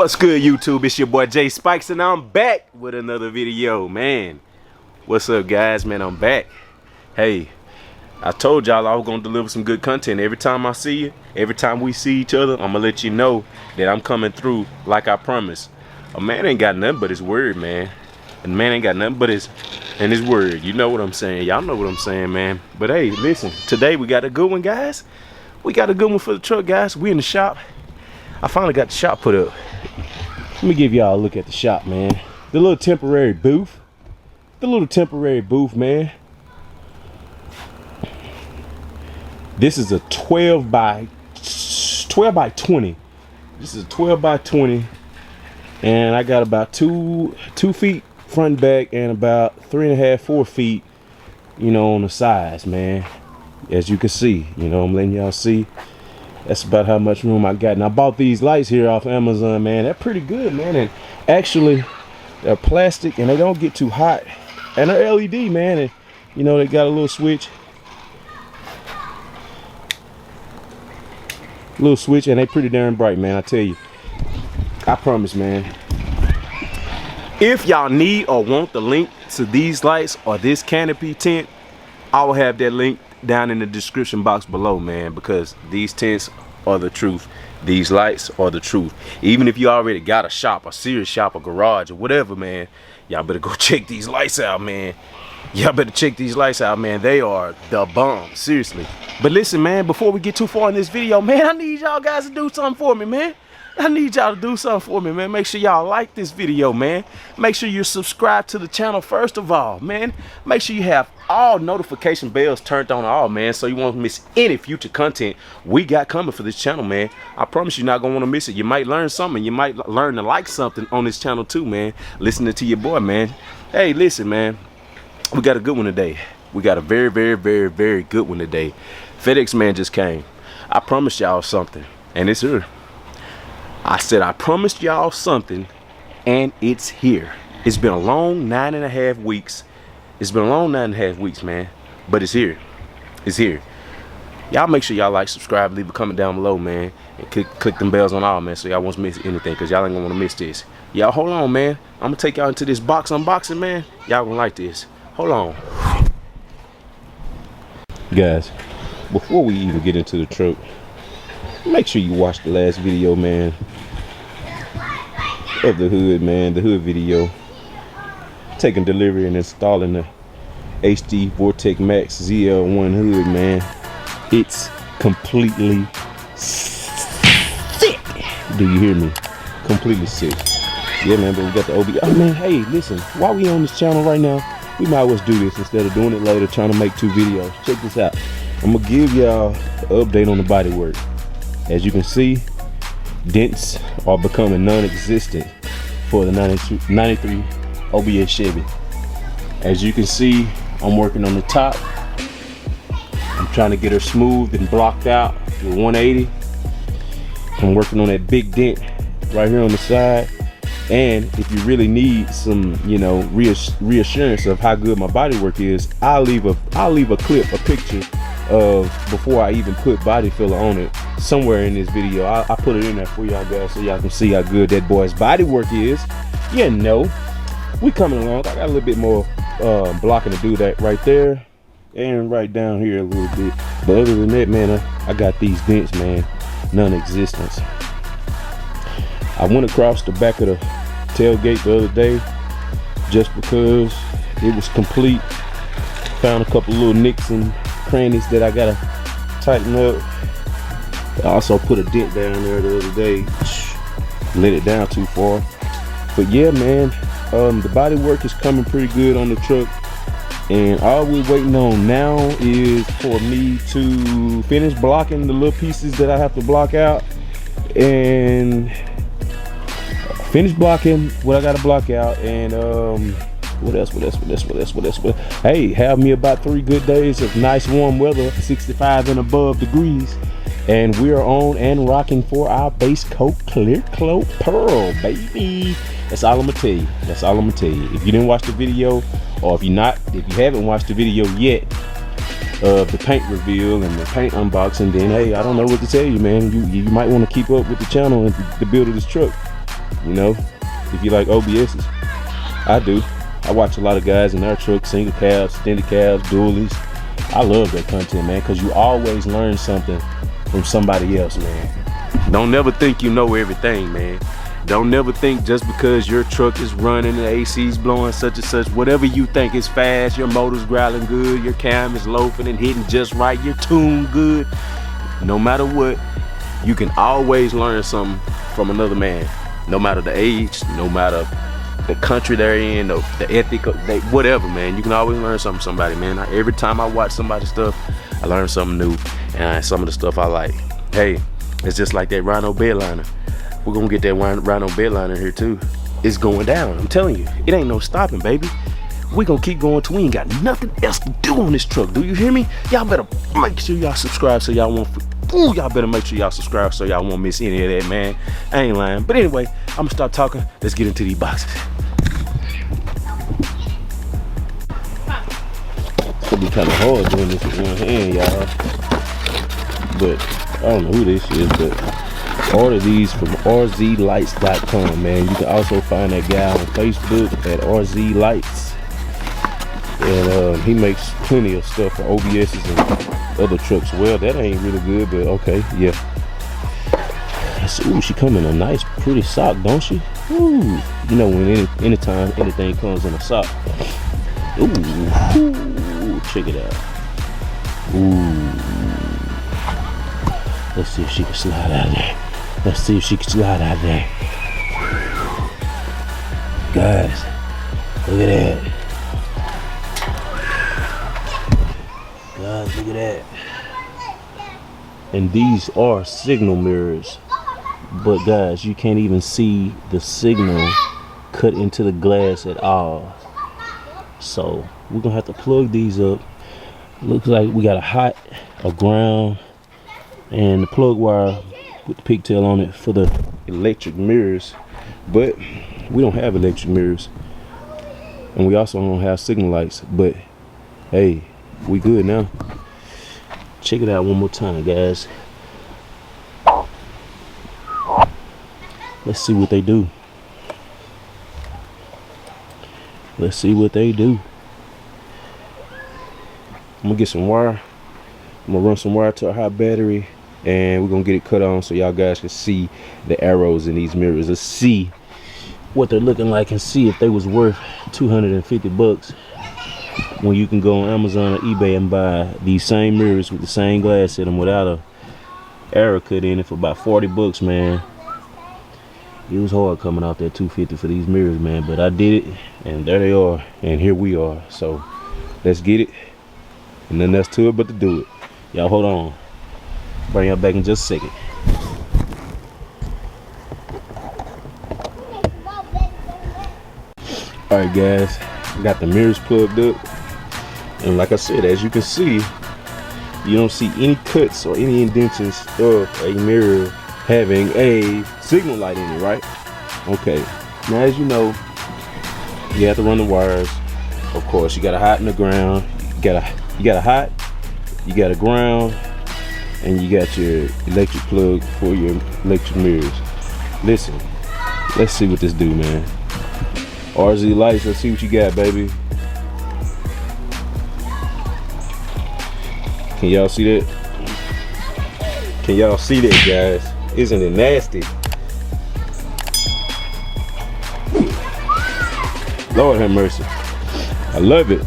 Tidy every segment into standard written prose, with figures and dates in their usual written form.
What's good, YouTube? It's your boy Jay Spikes, and I'm back with another video, man. What's up, guys? Man, I'm back. Hey, I told y'all I was gonna deliver some good content. Every time I see you, every time we see each other, I'm gonna let you know that I'm coming through like I promised. A man ain't got nothing but his word, man. A man ain't got nothing but his word. You know what I'm saying? Y'all know what I'm saying, man. But hey, listen, today we got a good one, guys. We got a good one for the truck, guys. We in the shop. I finally got the shop put up. Let me give y'all a look at the shop, man. The little temporary booth. Man. This is a 12 by 20. This is a 12 by 20. And I got about two feet front and back and about 3.5, 4 feet, you know, on the sides, man. As you can see, you know, I'm letting y'all see. That's about how much room I got. And I bought these lights here off Amazon, man. They're pretty good, man. And actually, they're plastic and they don't get too hot. And they're LED, man. And, you know, they got a little switch. And they pretty darn bright, man. I tell you. I promise, man. If y'all need or want the link to these lights or this canopy tent, I will have that link down in the description box below, man, because these tents are the truth. These lights are the truth. Even if you already got a shop, a serious shop, a garage, or whatever, man, y'all better go check these lights out, man. Y'all better check these lights out, man. They are the bomb, seriously. But listen, man, before we get too far in this video, man, I need y'all guys to do something for me, man. I need y'all to do something for me, man. Make sure y'all like this video, man. Make sure you subscribe to the channel first of all, man. Make sure you have all notification bells turned on all, man, so you won't miss any future content we got coming for this channel, man. I promise you're not gonna want to miss it. You might learn something. You might learn to like something on this channel too, man. Listening to your boy, man. Hey, listen, man. We got a good one today. We got a very, very, very, very good one today. FedEx man just came. I promised y'all something, and it's here. I said I promised y'all something, and it's here. It's been a long 9.5 weeks. It's been a long 9.5 weeks, man. But it's here. It's here. Y'all make sure y'all like, subscribe, leave a comment down below, man. And click them bells on all, man, so y'all won't miss anything, because y'all ain't gonna want to miss this. Y'all hold on, man. I'm gonna take y'all into this box unboxing, man. Y'all gonna like this. Hold on. Guys, before we even get into the truck, make sure you watch the last video, man, of the hood, man. The hood video, taking delivery and installing the HD Vortex Max ZL1 hood, man. It's completely sick. Do you hear me? Completely sick. Yeah, man, but we got the OB. Oh, man, hey, listen, while we on this channel right now, we might as well do this instead of doing it later, trying to make 2 videos. Check this out. I'm gonna give y'all an update on the bodywork. As you can see, dents are becoming non-existent for the 93 OBS Chevy. As you can see, I'm working on the top. I'm trying to get her smoothed and blocked out with 180. I'm working on that big dent right here on the side. And if you really need some, you know, reassurance of how good my bodywork is, I'll leave a clip, a picture of before I even put body filler on it somewhere in this video. I put it in there for y'all guys so y'all can see how good that boy's body work is. You know, we coming along. I got a little bit more blocking to do that right there and right down here a little bit. But other than that, man, I got these dents, man, non-existence. I went across the back of the tailgate the other day just because it was complete. Found a couple little nicks and crannies that I gotta tighten up. I also put a dent down there the other day. Let it down too far. But yeah, man, the body work is coming pretty good on the truck, and all we're waiting on now is for me to finish blocking the little pieces that I have to block out, and finish blocking what I gotta block out, and what else? Hey, have me about 3 good days of nice warm weather, 65 and above degrees, and we are on and rocking for our base coat clear coat pearl, baby. That's all I'm gonna tell you. That's all I'm gonna tell you. If you didn't watch the video, or if you haven't watched the video yet of the paint reveal and the paint unboxing, then hey, I don't know what to tell you, man. You might want to keep up with the channel and the build of this truck. You know, if you like OBSs, I do. I watch a lot of guys in their trucks, single cabs, extended cabs, dualies. I love that content, man, because you always learn something from somebody else, man. Don't never think you know everything, man. Don't never think just because your truck is running, the AC's blowing such and such, whatever you think is fast, your motor's growling good, your cam is loafing and hitting just right, your tune good. No matter what, you can always learn something from another man. No matter the age, no matter the country they're in, the ethic, whatever, man. You can always learn something from somebody, man. Every time I watch somebody's stuff, I learn something new, and some of the stuff I like. Hey, it's just like that Rhino bedliner. We're gonna get that Rhino bedliner here too. It's going down, I'm telling you. It ain't no stopping, baby. We gonna keep going till we ain't got nothing else to do on this truck. Do you hear me? Y'all better make sure y'all subscribe so y'all won't, ooh, y'all better make sure y'all subscribe so y'all won't miss any of that, man. I ain't lying. But anyway, I'm gonna stop talking. Let's get into these boxes. It's gonna be kind of hard doing this with one hand, y'all. But I don't know who this is, but order these from rzlights.com, man. You can also find that guy on Facebook at rzlights, and he makes plenty of stuff for OBSs and other trucks. Well, that ain't really good, but okay, yeah. Ooh, she come in a nice, pretty sock, don't she? Ooh, you know when anytime anything comes in a sock. Ooh, check it out. Ooh, let's see if she can slide out of there. Let's see if she can slide out of there. Guys, look at that. Guys, look at that. And these are signal mirrors. But guys, you can't even see the signal cut into the glass at all. So we're gonna have to plug these up. Looks like we got a hot, a ground, and the plug wire with the pigtail on it for the electric mirrors. But we don't have electric mirrors, and we also don't have signal lights. But hey, we good now. Check it out one more time, guys. Let's see what they do. Let's see what they do. I'm gonna get some wire. I'm gonna run some wire to a hot battery, and we're gonna get it cut on so y'all guys can see the arrows in these mirrors. Let's see what they're looking like and see if they was worth 250 bucks when you can go on Amazon or eBay and buy these same mirrors with the same glass in them without a arrow cut in it for about 40 bucks, man. It was hard coming out that 250 for these mirrors, man, but I did it, and there they are, and here we are. So let's get it, and then that's to it but to do it. Y'all hold on, bring y'all back in just a second. All right, guys, got the mirrors plugged up, and like I said, as you can see, you don't see any cuts or any indentions of a mirror having a signal light in it, right? Okay, now as you know, you have to run the wires. Of course, you got a hot in the ground, you got a hot, you got a ground, and you got your electric plug for your electric mirrors. Listen, let's see what this do, man. RZ Lights, let's see what you got, baby. Can y'all see that? Can y'all see that, guys? Isn't it nasty? Lord have mercy. I love it.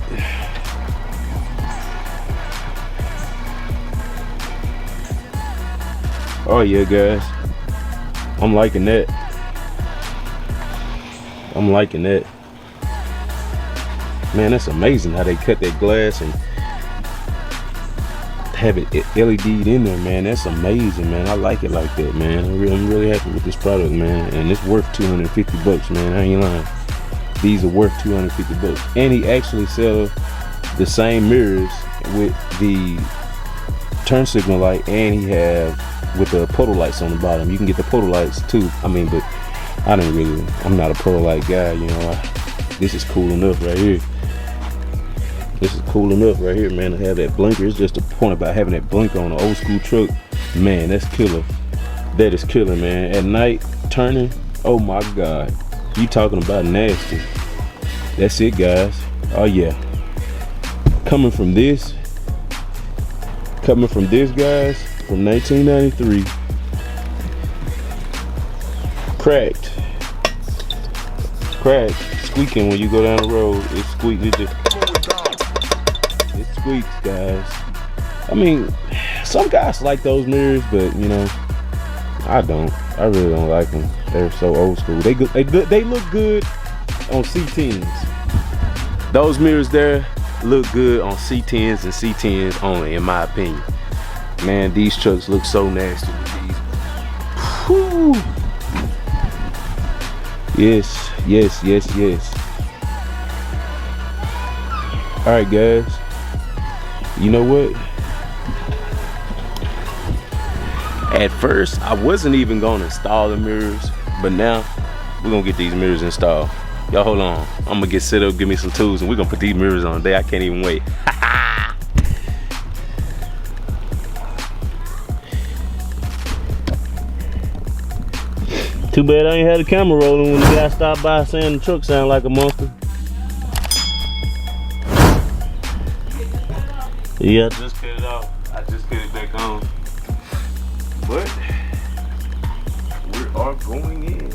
Oh yeah, guys. I'm liking that. I'm liking that. Man, that's amazing how they cut that glass and have it LED'd in there, man. That's amazing, man. I like it like that, man. I'm really happy with this product, man. And it's worth 250 bucks, man. I ain't lying. These are worth 250 bucks. And he actually sells the same mirrors with the turn signal light, and he have with the puddle lights on the bottom. You can get the puddle lights too. I mean, but I'm not a puddle light guy, you know. This is cool enough right here. This is cool enough right here, man, to have that blinker. It's just the point about having that blinker on an old school truck. Man, that's killer. That is killer, man. At night, turning, Oh my God, you talking about nasty. That's it, guys. Oh yeah. Coming from this guys, from 1993. Cracked, squeaking when you go down the road. It squeaks, it squeaks, guys. I mean, some guys like those mirrors, but you know, I don't. I really don't like them. They're so old school. They look good on C10s. Those mirrors there look good on C10s and C10s only, in my opinion. Man, these trucks look so nasty with these. Whew. Yes. All right, guys. You know what? At first, I wasn't even gonna install the mirrors, but now we're gonna get these mirrors installed. Y'all hold on. I'm gonna get set up, give me some tools, and we're gonna put these mirrors on today. I can't even wait. Too bad I ain't had the camera rolling when the guy stopped by saying the truck sounded like a monster. Yeah, I just cut it off. I just cut it back on. But we are going in.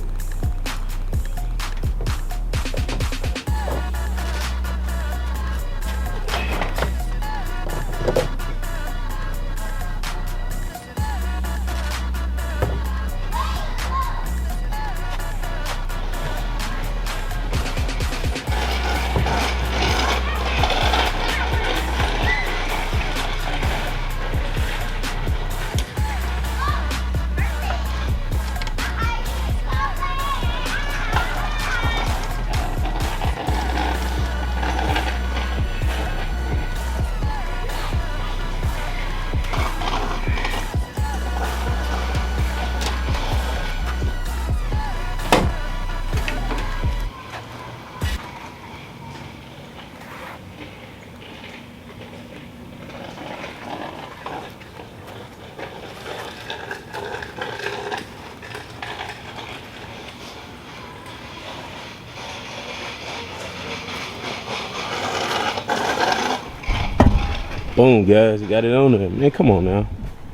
Boom, guys, got it on there. Man, come on now.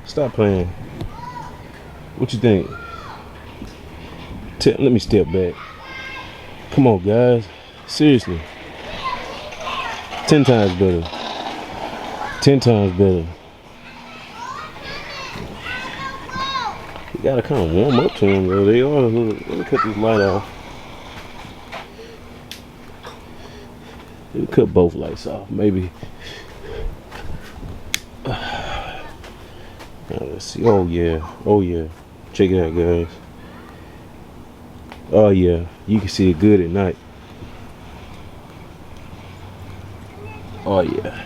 Stop playing. What you think? Let me step back. Come on, guys. Seriously. 10 times better. 10 times better. You gotta kind of warm up to them, though. They are. Let me cut this light off. Let me cut both lights off, maybe. Now let's see. Oh yeah, check it out, guys. Oh yeah, you can see it good at night. Oh yeah,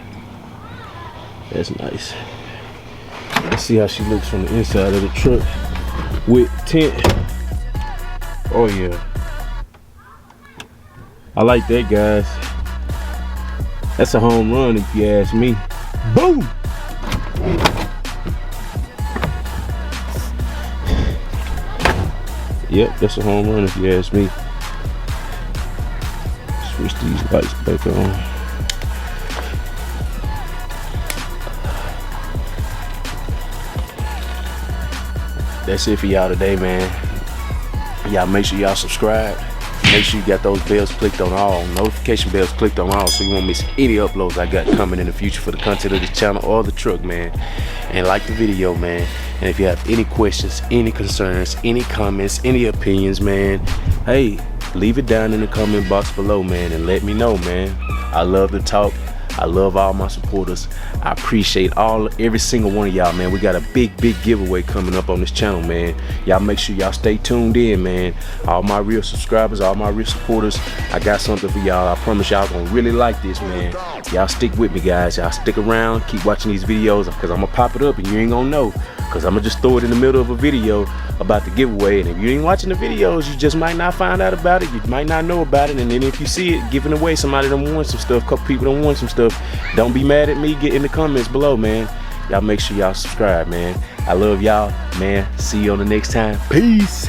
that's nice. Let's see how she looks from the inside of the truck with tint. Oh yeah, I like that, guys. That's a home run if you ask me. Boom! Yep, that's a home run if you ask me. Switch these lights back on. That's it for y'all today, man. Y'all make sure y'all subscribe. Make sure you got those bells clicked on all, notification bells clicked on all, so you won't miss any uploads I got coming in the future for the content of this channel or the truck, man. And like the video, man. And if you have any questions, any concerns, any comments, any opinions, man, hey, leave it down in the comment box below, man, and let me know, man. I love to talk. I love all my supporters. I appreciate every single one of y'all, man. We got a big giveaway coming up on this channel, man. Y'all make sure y'all stay tuned in, man. All my real subscribers, all my real supporters, I got something for y'all. I promise y'all gonna really like this, man. Y'all stick with me, guys. Y'all stick around, keep watching these videos, because I'm gonna pop it up and you ain't gonna know, because I'm gonna just throw it in the middle of a video about the giveaway. And if you ain't watching the videos, you just might not find out about it. You might not know about it. And then if you see it giving away, somebody done won some stuff, couple people done won some stuff, don't be mad at me. Get in the comments below, man. Y'all make sure y'all subscribe, man. I love y'all, man. See you on the next time. Peace.